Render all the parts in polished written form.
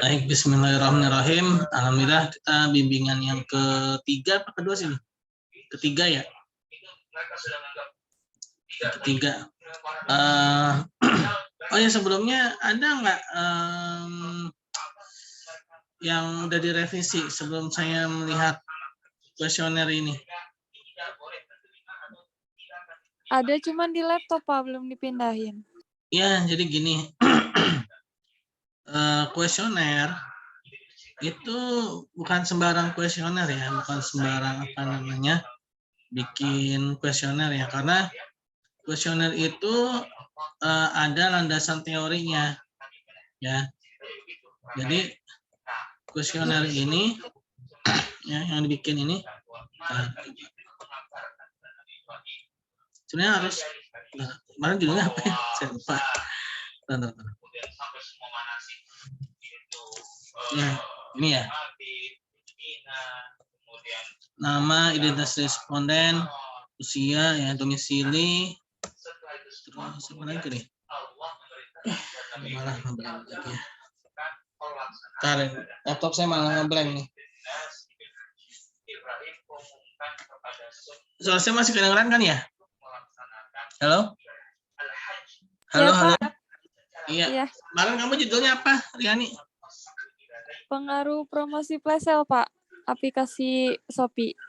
Baik, bismillahirrahmanirrahim. Alhamdulillah kita bimbingan yang ketiga apa kedua sih? Ketiga ya? Ketiga. Oh ya, sebelumnya ada nggak yang udah direvisi sebelum saya melihat kuesioner ini? Ada, cuman di laptop Pak, belum dipindahin. Ya, jadi gini. Kuesioner itu bukan sembarang kuesioner ya, bukan sembarang apa namanya bikin kuesioner ya, karena kuesioner itu ada landasan teorinya ya. Jadi kuesioner ini ya, yang dibikin ini sebenarnya harus kemarin judulnya apa ya? Saya lupa. Nah, ini ya. Nama, identitas responden, usia, ya, domisili, terus apa lagi nih? Malah ngeblank lagi ya. Ntar, laptop saya malah ngeblank nih. Soal saya masih kedengeran kan ya? Halo? Halo, halo. Iya. Kemarin kamu judulnya apa, Riani? Pengaruh promosi flash sale, Pak. Aplikasi Shopee.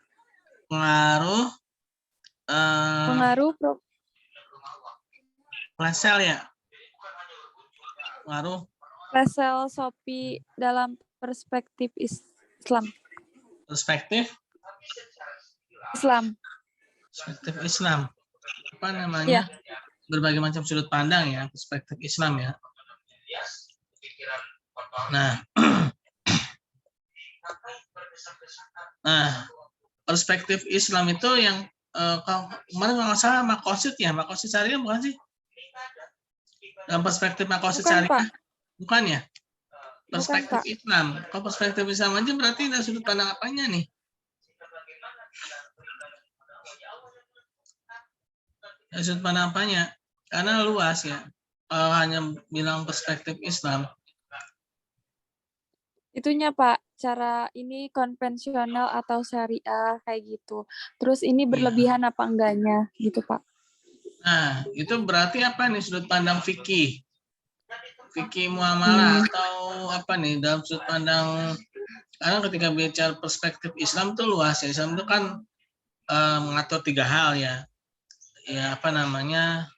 Pengaruh flash sale ya? Pengaruh flash sale Shopee dalam perspektif Islam. Perspektif Islam. Apa namanya? Ya. Berbagai macam sudut pandang ya, perspektif Islam ya. Nah, perspektif Islam itu yang kemarin kalau nggak salah Makosid ya, Makosid Syariah bukan sih? Dalam perspektif Makosid Syariah, bukan ya? Perspektif bukan, Islam. Kalau perspektif Islam aja berarti ada sudut pandang apanya nih? Sudut pandang apanya? Karena luas ya. Kalau hanya bilang perspektif Islam. Itunya Pak, cara ini konvensional atau syariah kayak gitu. Terus ini berlebihan apa enggaknya gitu Pak. Nah, itu berarti apa nih sudut pandang fikih? Fikih muamalah atau apa nih dalam sudut pandang, karena ketika bicara perspektif Islam itu luas ya. Islam itu kan mengatur 3 hal ya. Ya apa namanya?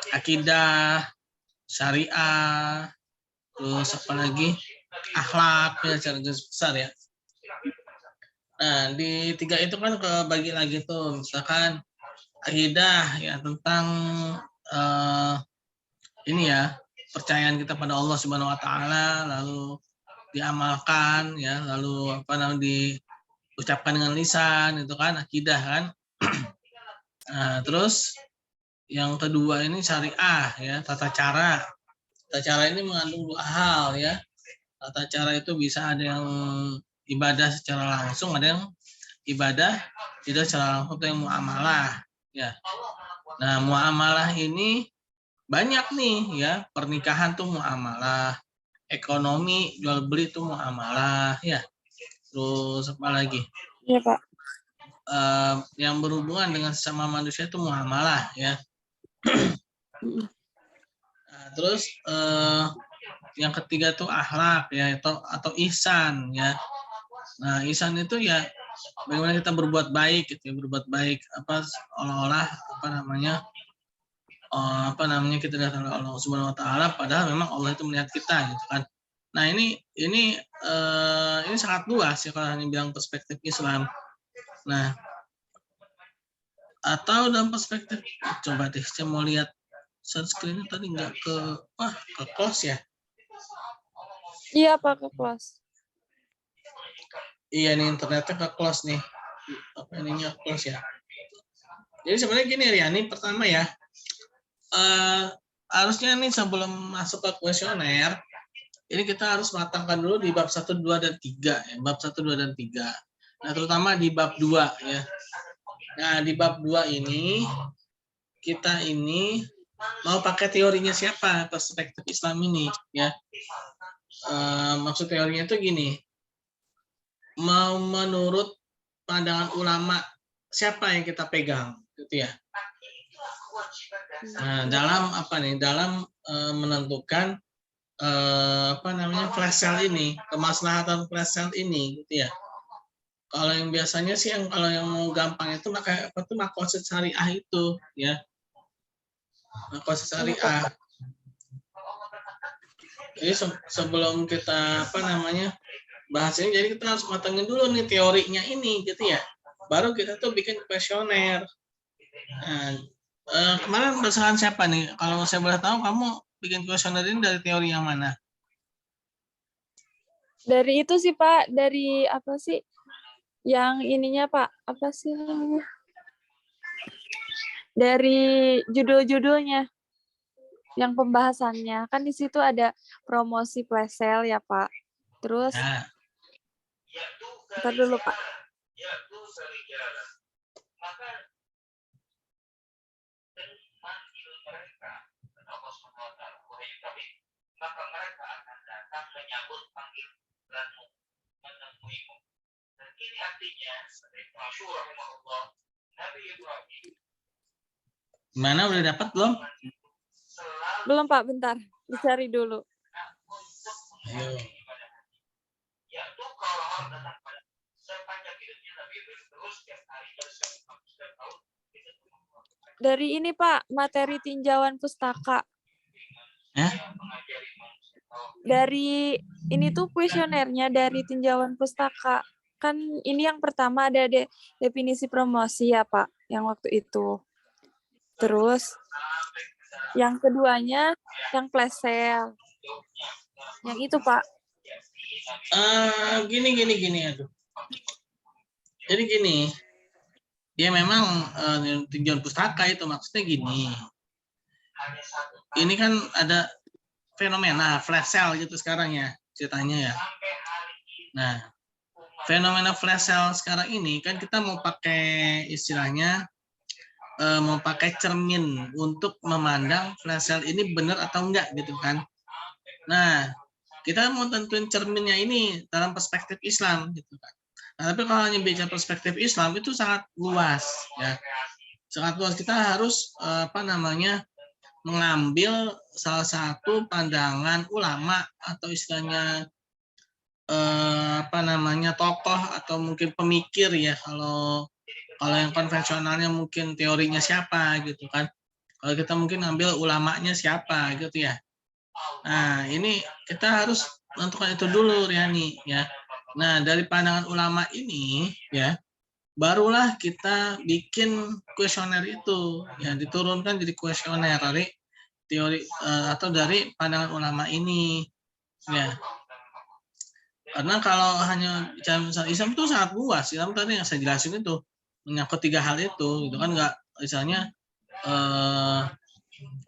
Akidah, syariah, terus apa lagi? Akhlak ya, secara garis besar ya. Nah, di 3 itu kan kebagi lagi tuh, misalkan akidah ya tentang ini ya, percayaan kita pada Allah Subhanahu wa taala, lalu diamalkan ya, lalu apa namanya diucapkan dengan lisan, itu kan akidah kan. Nah, terus yang kedua ini syariah ya, tata cara. Tata cara ini mengandung 2 hal ya. Tata cara itu bisa ada yang ibadah secara langsung, ada yang ibadah tidak secara langsung, atau yang muamalah ya. Nah, muamalah ini banyak nih ya, pernikahan tuh muamalah, ekonomi jual beli tuh muamalah ya. Terus apa lagi? Iya Pak. Yang berhubungan dengan sesama manusia itu muamalah ya. Nah, terus yang ketiga tuh akhlak ya, atau ihsan ya. Nah, ihsan itu ya bagaimana kita berbuat baik gitu ya, berbuat baik apa olah-olah apa namanya kita datang oleh Allah Subhanahu wa taala, padahal memang Allah itu melihat kita gitu kan. Nah, ini sangat luas ya kalau hanya bilang perspektif Islam. Nah, atau dalam perspektif, coba deh saya mau lihat screen tadi nggak ke close ya. Iya Pak, ke close. Iya nih, internetnya ke close nih. Apa ininya close ya. Jadi sebenarnya gini Riani, pertama ya, harusnya nih sebelum masuk ke kuesioner, ini kita harus matangkan dulu di bab 1, 2, dan 3 ya. Bab 1, 2, dan 3. Nah, terutama di bab 2 ya. Nah, di bab 2 ini kita ini mau pakai teorinya siapa perspektif Islam ini ya. Maksud teorinya itu gini, mau menurut pandangan ulama siapa yang kita pegang gitu ya. Nah, dalam apa nih, dalam menentukan apa namanya flash sale ini, kemaslahatan flash sale ini gitu ya. Kalau yang biasanya sih kalau yang mau gampang itu pakai apa tuh maqasid syariah itu ya. Maqasid syariah. Jadi sebelum kita apa namanya bahas ini, jadi kita harus matangin dulu nih teorinya ini gitu ya. Baru kita tuh bikin kuesioner. Nah, kemarin berdasarkan siapa nih? Kalau saya boleh tahu, kamu bikin kuesioner ini dari teori yang mana? Dari itu sih Pak, dari apa sih? Yang ininya Pak, apa sih namanya? Dari judul-judulnya, yang pembahasannya. Kan di situ ada promosi flash sale ya Pak. Terus, Nah, ntar dulu Pak. gimana udah dapat belum? Belum Pak, bentar. Dicari dulu. Ayo. Dari ini Pak, materi tinjauan pustaka. Ya? Dari ini tuh kuesionernya dari tinjauan pustaka. Kan ini yang pertama ada definisi promosi ya Pak, yang waktu itu. Terus yang keduanya yang flash sale. Yang itu Pak. Gini, aduh. Jadi gini, dia memang tinjauan pustaka itu maksudnya gini. Ini kan ada fenomena flash sale gitu sekarang ya ceritanya ya. Nah, fenomena flash sale sekarang ini kan kita mau pakai istilahnya mau pakai cermin untuk memandang flash sale ini benar atau enggak gitu kan. Nah, kita mau tentuin cerminnya ini dalam perspektif Islam gitu kan. Nah, tapi kalau hanya bicara perspektif Islam itu sangat luas ya. Sangat luas, kita harus apa namanya mengambil salah satu pandangan ulama atau istilahnya apa namanya tokoh atau mungkin pemikir ya, kalau yang konvensionalnya mungkin teorinya siapa gitu kan. Kalau kita mungkin ambil ulamanya siapa gitu ya. Nah, ini kita harus menentukan itu dulu Riani ya. Nah, dari pandangan ulama ini ya, barulah kita bikin kuesioner itu ya, diturunkan jadi kuesioner dari teori atau dari pandangan ulama ini ya. Karena kalau hanya bicara misalnya Islam itu sangat luas. Islam tadi yang saya jelasin itu menyangkut 3 hal itu kan, nggak misalnya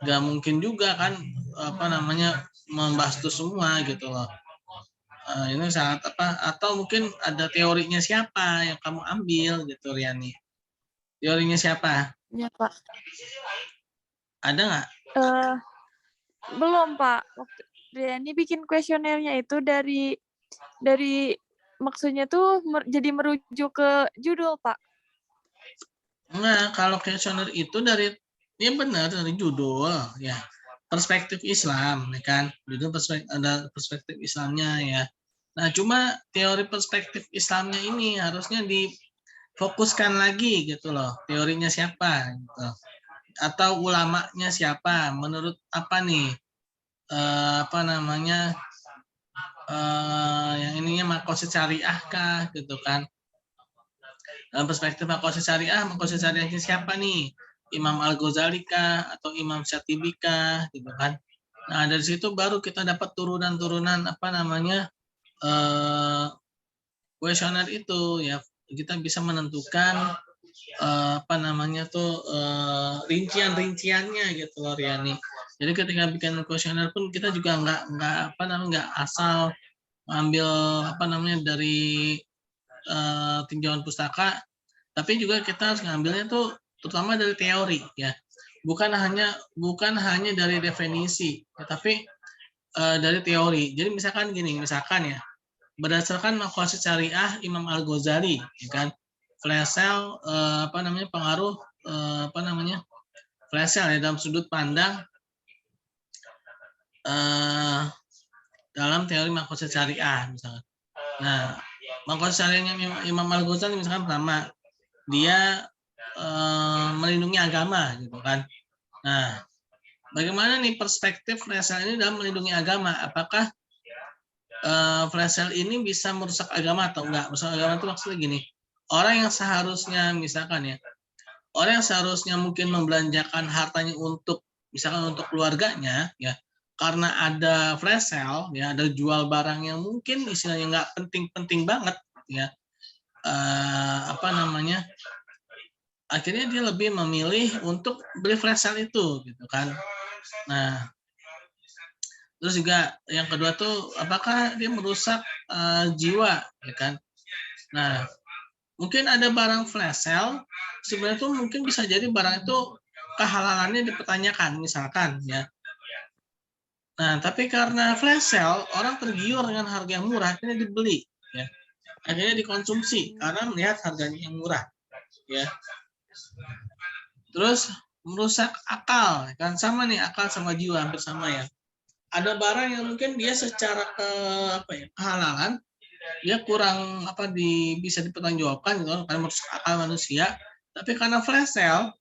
nggak mungkin juga kan apa namanya membahas itu semua gitu loh. Ini sangat apa, atau mungkin ada teorinya siapa yang kamu ambil gitu Riani. Teorinya siapa? Ya Pak. Ada nggak? Belum Pak. Waktu Riani bikin kuesionernya itu dari maksudnya tuh jadi merujuk ke judul Pak. Enggak, kalau kuesioner itu dari ya benar dari judul ya. Perspektif Islam ya kan. Judul ada perspektif Islamnya ya. Nah, cuma teori perspektif Islamnya ini harusnya difokuskan lagi gitu loh. Teorinya siapa gitu. Atau ulamanya siapa? Menurut apa nih? Apa namanya? Yang ininya maqasid syariah kah gitu kan. Dalam perspektif maqasid syariahnya siapa nih? Imam Al-Ghazali kah atau Imam Syatibi kah gitu kan. Nah, dari situ baru kita dapat turunan-turunan apa namanya? Kuesioner itu ya, kita bisa menentukan apa namanya tuh rincian-rinciannya gitu loh Riani. Jadi ketika bikin kuesioner pun kita juga nggak apa namanya nggak asal ambil apa namanya dari tinjauan pustaka, tapi juga kita harus ngambilnya tuh terutama dari teori ya. bukan hanya dari definisi, tapi dari teori. Jadi misalkan gini, misalkan ya, berdasarkan maqasid syariah Imam Al-Ghazali, ya kan, flash sale pengaruh flash sale ya, dalam sudut pandang dalam teori maqasid syariah misalkan. Nah, maqasid syariahnya Imam Al-Ghazali misalkan pertama, dia melindungi agama gitu kan. Nah, bagaimana nih perspektif flash sale ini dalam melindungi agama? Apakah flash sale ini bisa merusak agama atau enggak? Merusak agama itu maksudnya gini, orang yang seharusnya misalkan ya, orang yang seharusnya mungkin membelanjakan hartanya untuk misalkan untuk keluarganya ya, karena ada flash sale ya, ada jual barang yang mungkin istilahnya nggak penting-penting banget ya, akhirnya dia lebih memilih untuk beli flash sale itu gitu kan. Nah, terus juga yang kedua tuh apakah dia merusak jiwa ya kan. Nah, mungkin ada barang flash sale sebenarnya tuh mungkin bisa jadi barang itu kehalalannya dipertanyakan misalkan ya. Nah, tapi karena flash sale orang tergiur dengan harga yang murah akhirnya dibeli ya. Akhirnya dikonsumsi karena melihat harganya yang murah ya. Terus merusak akal kan, sama nih, akal sama jiwa hampir sama ya. Ada barang yang mungkin dia secara kehalalan dia kurang bisa dipertanggungjawabkan gitu karena merusak akal manusia, tapi karena flash sale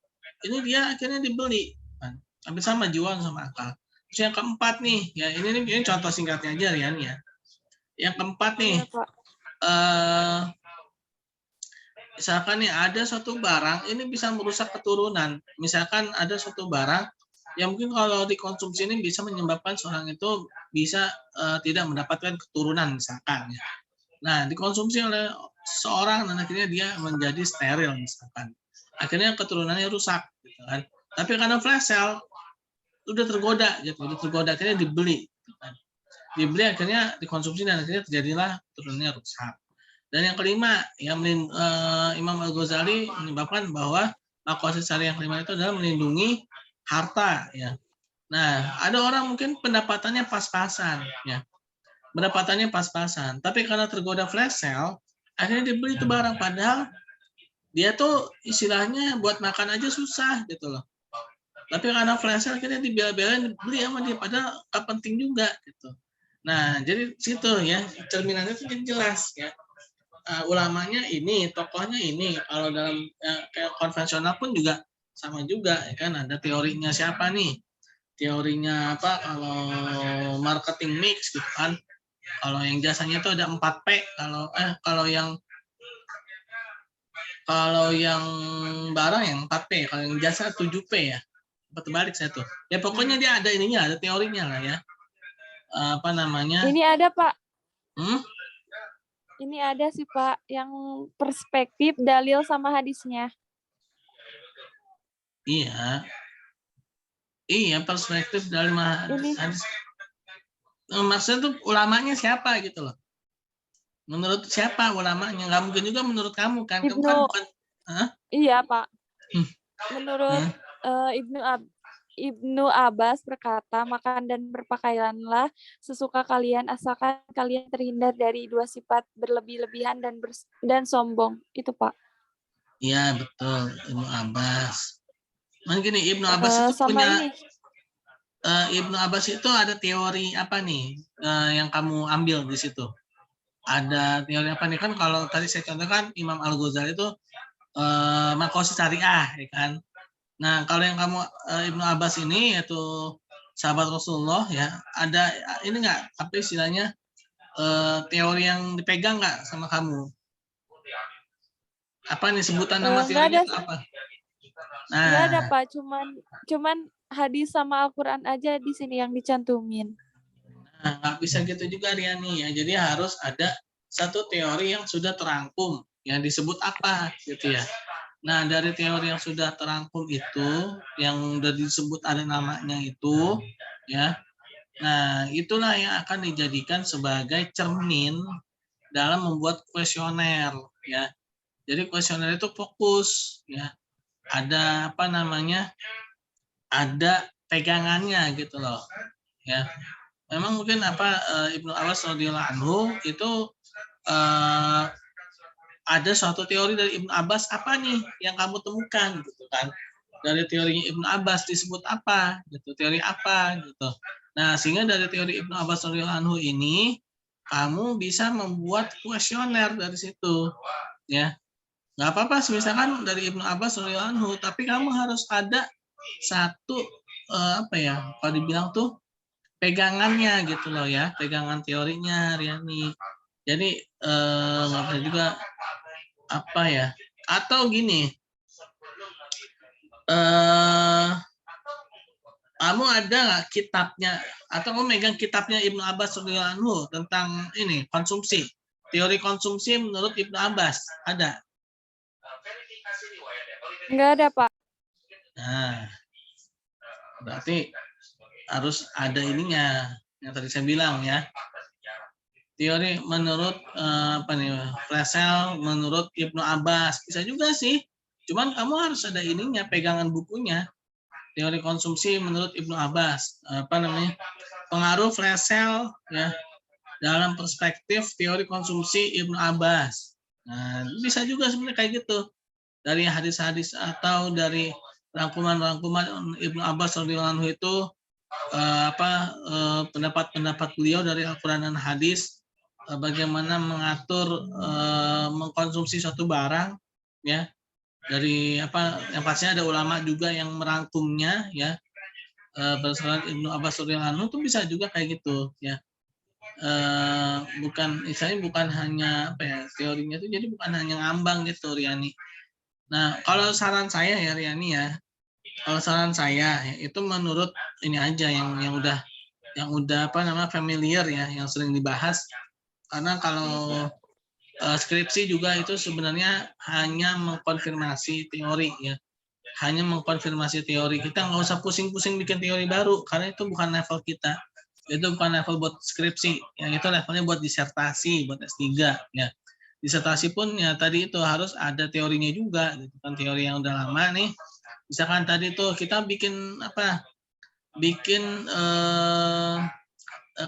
ini dia akhirnya dibeli kan. Hampir sama jiwa sama akal. Terus yang keempat nih ya, ini contoh singkatnya aja Rian ya. Yang keempat nih, misalkan nih ada suatu barang ini bisa merusak keturunan. Misalkan ada suatu barang yang mungkin kalau dikonsumsi ini bisa menyebabkan seorang itu bisa tidak mendapatkan keturunan misalkan ya. Nah, dikonsumsi oleh seorang dan akhirnya dia menjadi steril misalkan. Akhirnya keturunannya rusak gitu kan. Tapi karena flash sale udah tergoda akhirnya dibeli gitu kan. Dibeli akhirnya dikonsumsi dan akhirnya terjadilah keturunannya rusak. Dan yang kelima, yang Imam Al-Ghazali menyebabkan bahwa maqasid syariah yang kelima itu adalah melindungi harta ya. Nah, ada orang mungkin pendapatannya pas-pasan ya. Pendapatannya pas-pasan, tapi karena tergoda flash sale, akhirnya dibeli itu barang padahal dia tuh istilahnya buat makan aja susah gitu loh. Tapi karena flash sale akhirnya dibela-belain beli sama dia padahal gak penting juga gitu. Nah, jadi situ ya cerminannya itu jelas ya. Ulamanya ini, tokohnya ini. Kalau dalam kayak konvensional pun juga sama juga ya kan, ada teorinya siapa nih? Teorinya apa? Kalau marketing mix gitu kan. Kalau yang jasanya itu ada 4P, kalau yang barang yang 4P, kalau yang jasa 7P ya. Terbalik saya tuh. Ya pokoknya dia ada ininya, ada teorinya lah ya. Ini ada, Pak. Hmm? Ini ada sih, Pak, yang perspektif dalil sama hadisnya. Iya. Iya, perspektif dari hadis. Maksudnya tuh ulamanya siapa gitu loh. Menurut siapa ulamanya? Nggak mungkin juga menurut kamu kan. Kamu kan bukan. Iya, Pak. Menurut Ibnu Abbas berkata, makan dan berpakaianlah sesuka kalian asalkan kalian terhindar dari dua sifat berlebih-lebihan dan sombong. Itu, Pak. Iya, betul. Ibnu Abbas. Mungkin gini, Ibnu Abbas itu punya ini. Ibnu Abbas itu ada teori apa nih yang kamu ambil di situ? Ada teori apa nih? Kan kalau tadi saya contohkan Imam Al-Ghazali itu maqasid syariah ya kan. Nah, kalau yang kamu Ibnu Abbas ini yaitu sahabat Rasulullah ya, ada ini enggak apa istilahnya teori yang dipegang enggak sama kamu? Apa nih sebutan nama teorinya itu apa? Nah, enggak ada, Pak, cuman hadis sama Al-Qur'an aja di sini yang dicantumin. Nah, nggak bisa gitu juga Riani ya. Jadi harus ada satu teori yang sudah terangkum yang disebut apa gitu ya. Nah, dari teori yang sudah terangkum itu, yang sudah disebut ada namanya itu, ya. Nah, itulah yang akan dijadikan sebagai cermin dalam membuat kuesioner, ya. Jadi kuesioner itu fokus, ya. Ada ada pegangannya gitu loh, ya. Memang mungkin Ibnu Abbas radhiyallahu anhu itu ada suatu teori dari Ibnu Abbas apa nih yang kamu temukan gitu kan. Dari teorinya Ibnu Abbas disebut apa gitu, teori apa gitu. Nah, sehingga dari teori Ibnu Abbas radhiyallahu anhu ini kamu bisa membuat kuesioner dari situ, ya. Nggak apa-apa misalkan dari Ibnu Abbas radhiyallahu anhu, tapi kamu harus ada satu kalau dibilang tuh pegangannya gitu loh ya, pegangan teorinya Riani. Jadi nggak bisa juga atau gini, kamu ada nggak kitabnya atau kamu megang kitabnya Ibnu Abbas radhiyallahu anhu tentang ini konsumsi, teori konsumsi menurut Ibnu Abbas ada? Nggak ada, Pak. Nah, berarti harus ada ininya yang tadi saya bilang ya. Teori menurut Flassel menurut Ibnu Abbas bisa juga sih. Cuman kamu harus ada ininya, pegangan bukunya. Teori konsumsi menurut Ibnu Abbas, pengaruh Flassel ya dalam perspektif teori konsumsi Ibnu Abbas. Nah, bisa juga sebenarnya kayak gitu. Dari hadis-hadis atau dari rangkuman-rangkuman Ibnu Abbas radhiyallahu anhu itu pendapat-pendapat beliau dari Al-Qur'an dan hadis bagaimana mengatur mengkonsumsi suatu barang ya. Dari yang pastinya ada ulama juga yang merangkumnya ya. Berdasarkan Ibnu Abbas radhiyallahu anhu itu bisa juga kayak gitu ya. Bukan hanya teorinya itu jadi bukan hanya ngambang gitu Riani. Nah, kalau saran saya ya Riani ya, kalau saran saya itu menurut ini aja yang udah familiar ya, yang sering dibahas. Karena kalau skripsi juga itu sebenarnya hanya mengkonfirmasi teori ya, hanya mengkonfirmasi teori. Kita nggak usah pusing-pusing bikin teori baru karena itu bukan level kita. Itu bukan level buat skripsi, yang itu levelnya buat disertasi, buat S3 ya. Disertasi pun ya tadi itu harus ada teorinya juga gitu kan, teori yang udah lama nih. Misalkan tadi tuh kita bikin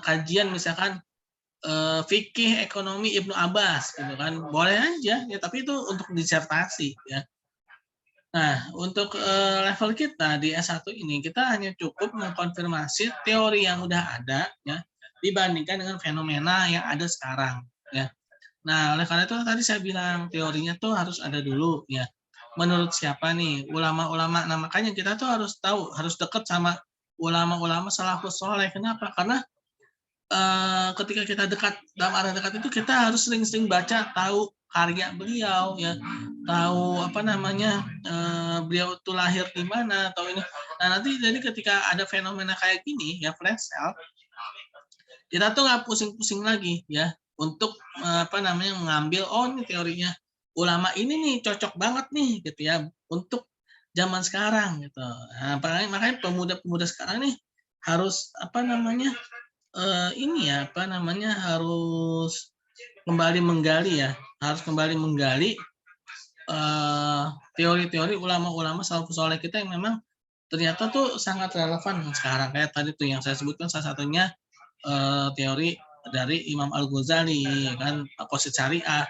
kajian misalkan fikih ekonomi Ibnu Abbas gitu kan, boleh aja ya, tapi itu untuk disertasi ya. Nah, untuk level kita di S1 ini kita hanya cukup mengkonfirmasi teori yang udah ada ya dibandingkan dengan fenomena yang ada sekarang ya. Nah, oleh karena itu tadi saya bilang teorinya tuh harus ada dulu ya. Menurut siapa nih ulama-ulama? Nah, makanya kita tuh harus tahu, harus dekat sama ulama-ulama salafus soleh. Kenapa? Karena ketika kita dekat, dalam arah dekat itu kita harus sering-sering baca, tahu karya beliau ya, tahu beliau itu lahir di mana atau ini. Nah, nanti jadi ketika ada fenomena kayak gini ya flash sale, kita tuh nggak pusing-pusing lagi ya untuk mengambil ini teorinya ulama ini nih cocok banget nih gitu ya untuk zaman sekarang gitu. Nah, makanya pemuda-pemuda sekarang nih harus harus kembali menggali ya, harus kembali menggali teori-teori ulama-ulama salafus saleh kita yang memang ternyata tuh sangat relevan sekarang. Kayak tadi tuh yang saya sebutkan salah satunya teori dari Imam Al-Ghazali kan, Maqasid Syariah,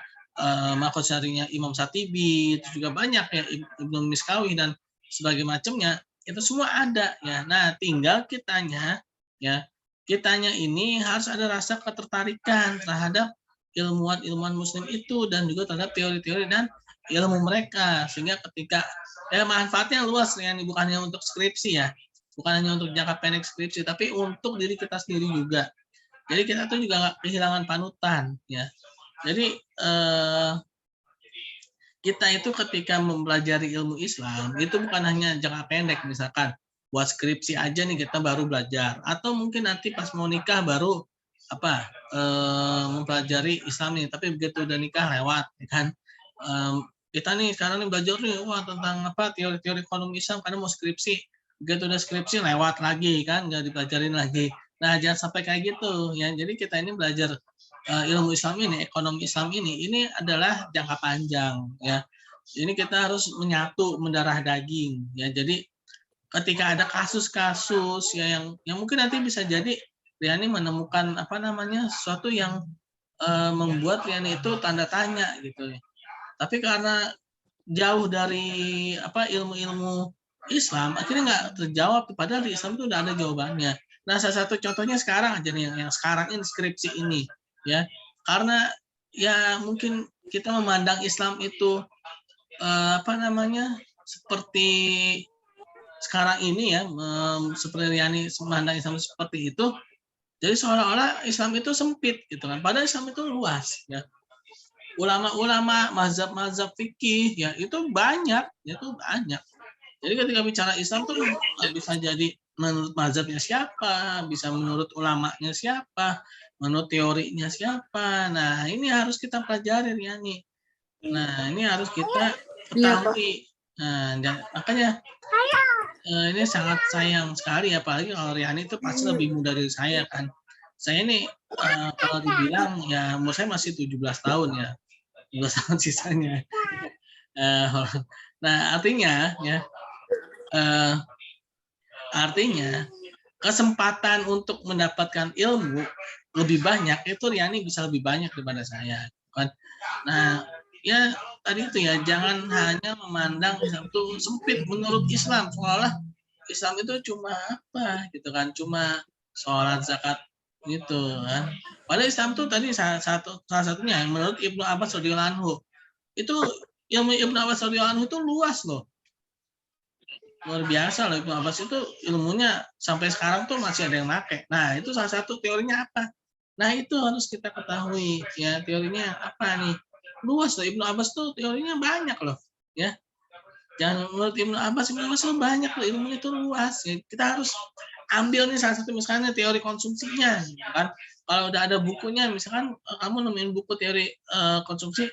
Maqasid Syariahnya Imam Satibi, itu juga banyak ya, Ibnu Miskawi dan sebagai macamnya, itu semua ada ya. Nah, tinggal kitanya ini harus ada rasa ketertarikan terhadap ilmuwan muslim itu dan juga terhadap teori-teori dan ilmu mereka, sehingga ketika manfaatnya luas ya, bukan hanya untuk skripsi ya, bukan hanya untuk jangka pendek skripsi, tapi untuk diri kita sendiri juga. Jadi kita tuh juga nggak kehilangan panutan ya. Jadi kita itu ketika mempelajari ilmu Islam itu bukan hanya jangka pendek, misalkan buat skripsi aja nih kita baru belajar, atau mungkin nanti pas mau nikah baru mempelajari Islam nih, tapi begitu udah nikah lewat ya kan. Kita nih sekarang nih belajar nih tentang teori-teori ekonomi Islam karena mau skripsi, begitu udah skripsi lewat lagi kan, nggak dipelajarin lagi. Nah, jangan sampai kayak gitu ya. Jadi kita ini belajar ilmu Islam ini, ekonomi Islam ini adalah jangka panjang ya. Ini kita harus menyatu mendarah daging ya. Jadi ketika ada kasus-kasus ya yang mungkin nanti bisa jadi Riani menemukan apa namanya sesuatu yang membuat Riani itu tanda tanya gitu ya. Tapi karena jauh dari apa ilmu-ilmu Islam akhirnya nggak terjawab, padahal di Islam itu udah ada jawabannya. Nah, salah satu contohnya sekarang aja nih yang sekarang ini skripsi ini ya. Karena ya mungkin kita memandang Islam itu apa namanya seperti sekarang ini ya, seperti Riani memandang Islam seperti itu, jadi seolah-olah Islam itu sempit gitu kan. Padahal Islam itu luas ya. Ulama-ulama, mazhab-mazhab fikih ya itu banyak, itu banyak. Jadi ketika bicara Islam tuh bisa jadi menurut mazhabnya siapa, bisa menurut ulamanya siapa, menurut teorinya siapa. Nah, ini harus kita pelajari Riani. Nah, ini harus kita ketahui. Nah, makanya ini sangat sayang sekali, apalagi kalau Riani itu pasti lebih muda dari saya kan. Saya ini kalau dibilang ya umur saya masih 17 tahun ya. 17 tahun sisanya. Nah, artinya ya artinya kesempatan untuk mendapatkan ilmu lebih banyak itu Riani bisa lebih banyak daripada saya kan. Nah, ya tadi itu ya jangan hanya memandang Islam itu sempit menurut Islam, seolah Islam itu cuma apa gitu kan, cuma sholat zakat gitu kan. Padahal Islam tuh tadi salah satunya menurut Ibnu Abbas radhiyallahu anhu itu ilmu Ibnu Abbas radhiyallahu anhu itu luas loh, luar biasa loh. Ibnu Abbas itu ilmunya sampai sekarang tuh masih ada yang pakai. Nah, itu salah satu teorinya apa? Nah, itu harus kita ketahui ya, teorinya apa nih? Luas loh, Ibnu Abbas tuh teorinya banyak loh ya. Jangan menurut Ibnu Abbas itu banyak loh, ilmunya itu luas ya. Kita harus ambil nih salah satu misalnya teori konsumsinya kan. Kalau udah ada bukunya misalkan kamu nemuin buku teori konsumsi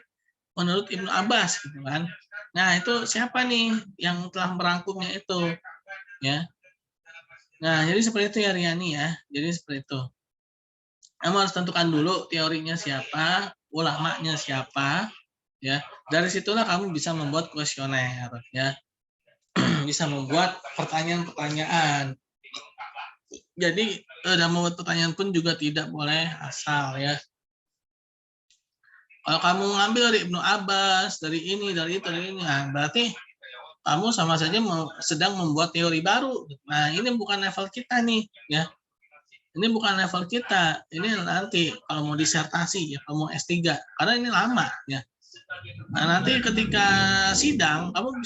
menurut Ibnu Abbas gitu kan. Nah, itu siapa nih yang telah merangkumnya itu ya. Nah, jadi seperti itu ya Riani ya. Jadi seperti itu. Kamu harus tentukan dulu teorinya siapa, ulamanya siapa ya. Dari situlah kamu bisa membuat kuesioner ya. Bisa membuat pertanyaan-pertanyaan. Jadi dalam membuat pertanyaan pun juga tidak boleh asal ya. Kalau kamu ngambil dari Ibnu Abbas, dari ini, dari itu, dari ini, nah, berarti kamu sama saja sedang membuat teori baru. Nah, ini bukan level kita nih, ya. Ini bukan level kita. Ini nanti kalau mau disertasi, ya, kalau mau S3, karena ini lama, ya. Nah, nanti ketika sidang, kamu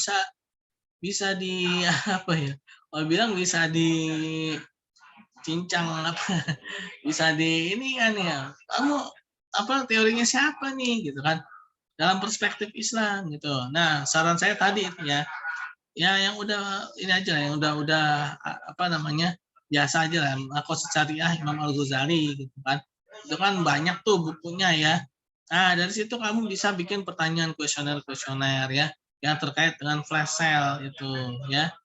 bisa di apa ya? Kalau bilang bisa dicincang apa? Bisa di ini kan ya. Kamu apa teorinya siapa nih gitu kan? Dalam perspektif Islam gitu. Nah, saran saya tadi ya, yang udah ini aja yang udah apa namanya biasa aja lah, Maqasid Syariah Imam Al-Ghazali gitu kan. Itu kan banyak tuh bukunya ya. Nah, dari situ kamu bisa bikin pertanyaan kuesioner ya yang terkait dengan flash sale itu ya.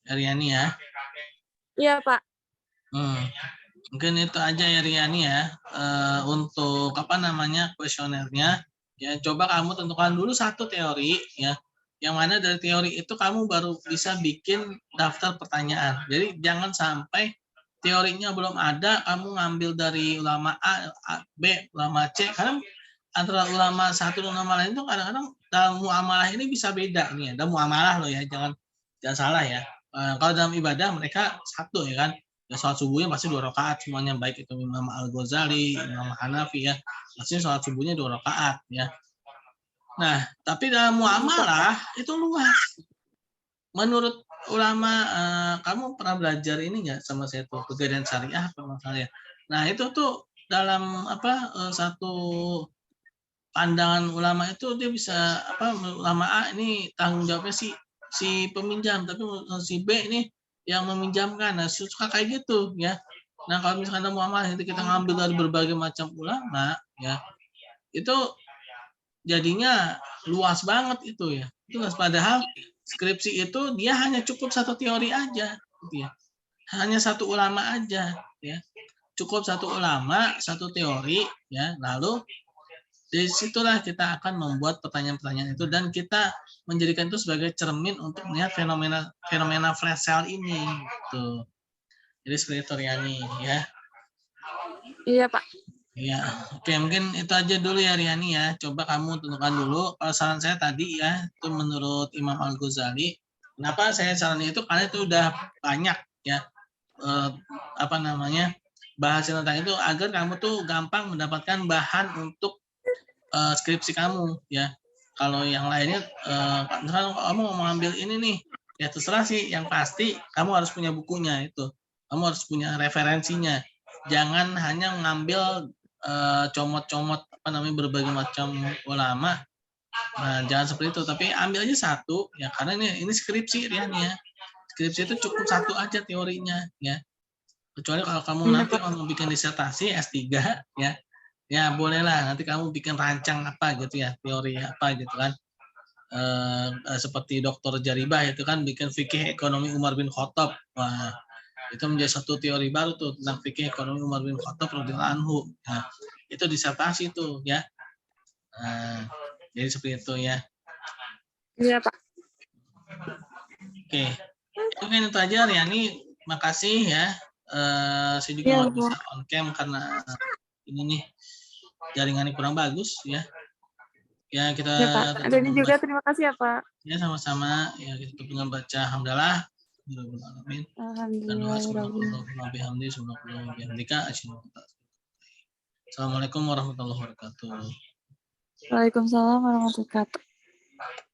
Riani ya. Iya, Pak. Mungkin itu aja ya Riani ya untuk apa namanya kuesionernya. Ya, coba kamu tentukan dulu satu teori ya. Yang mana dari teori itu kamu baru bisa bikin daftar pertanyaan. Jadi jangan sampai teorinya belum ada, kamu ngambil dari ulama A, B, ulama C. Karena antara ulama satu dan ulama lain itu kadang-kadang dalam muamalah ini bisa beda nih ya. Dalam muamalah loh ya, jangan salah ya. Kalau dalam ibadah mereka satu ya kan. Ya, sholat subuhnya pasti 2 rakaat semuanya, baik itu Imam Al-Ghazali, Imam Hanafi ya. Pasti sholat subuhnya 2 rakaat ya. Nah, tapi dalam muamalah itu luas. Menurut ulama, kamu pernah belajar ini nggak sama saya tuh Pegadaian Syariah apa masalahnya? Nah, itu tuh dalam apa satu pandangan ulama itu dia bisa apa ulama A ini tanggung jawabnya si peminjam, tapi si B ini yang meminjamkan. Nah, suka kayak gitu ya. Nah, kalau misalkan ada muamalah itu kita ngambil dari berbagai macam ulama ya, itu jadinya luas banget itu ya. Itu padahal skripsi itu dia hanya cukup satu teori aja gitu ya. Hanya satu ulama aja ya. Cukup satu ulama, satu teori ya. Lalu Dari situlah kita akan membuat pertanyaan-pertanyaan itu dan kita menjadikan itu sebagai cermin untuk melihat fenomena flash sale ini. Gitu. Jadi seperti itu Riani ya. Iya, Pak. Ya, oke mungkin itu aja dulu ya Riani ya. Coba kamu tentukan dulu. Kalau saran saya tadi ya, itu menurut Imam Al-Ghazali. Kenapa saya saranin itu? Karena itu udah banyak ya apa namanya bahasa tentang itu agar kamu tuh gampang mendapatkan bahan untuk skripsi kamu ya. Kalau yang lainnya, misalkan kamu mau mengambil ini nih, ya terserah sih. Yang pasti kamu harus punya bukunya itu. Kamu harus punya referensinya. Jangan hanya ngambil comot-comot apa namanya berbagai macam ulama. Nah, jangan seperti itu. Tapi ambil aja satu ya karena ini skripsi Rian ya. Skripsi itu cukup satu aja teorinya ya. Kecuali kalau kamu Iya, nanti Pak. mau bikin disertasi S3 ya. Ya bolehlah nanti kamu bikin rancang apa gitu ya, teori apa gitu kan. Seperti Dr. Jaribah itu kan bikin fikih ekonomi Umar bin Khattab. Wah, itu menjadi satu teori baru tuh tentang fikih ekonomi Umar bin Khattab radhiyallahu anhu. Nah, itu disertasi tuh ya. Nah, jadi seperti itu ya. Iya, Pak. Oke. Mungkin itu aja Riani. Makasih ya. Saya juga Iya, nggak bisa Pak. on cam karena ini nih jaringannya kurang bagus ya. Ya kita Iya, Pak. tutup Deni juga membaca terima kasih ya, Pak. ya sama-sama ya kita tutup dengan baca hamdalah alamin dan doa Alhamdulillah, ya Rabbi. subhanallah bihamdi subhanallah bihamdika asyhadu an la ilaha illa anta. Assalamualaikum warahmatullahi wabarakatuh. Waalaikumsalam warahmatullahi wabarakatuh.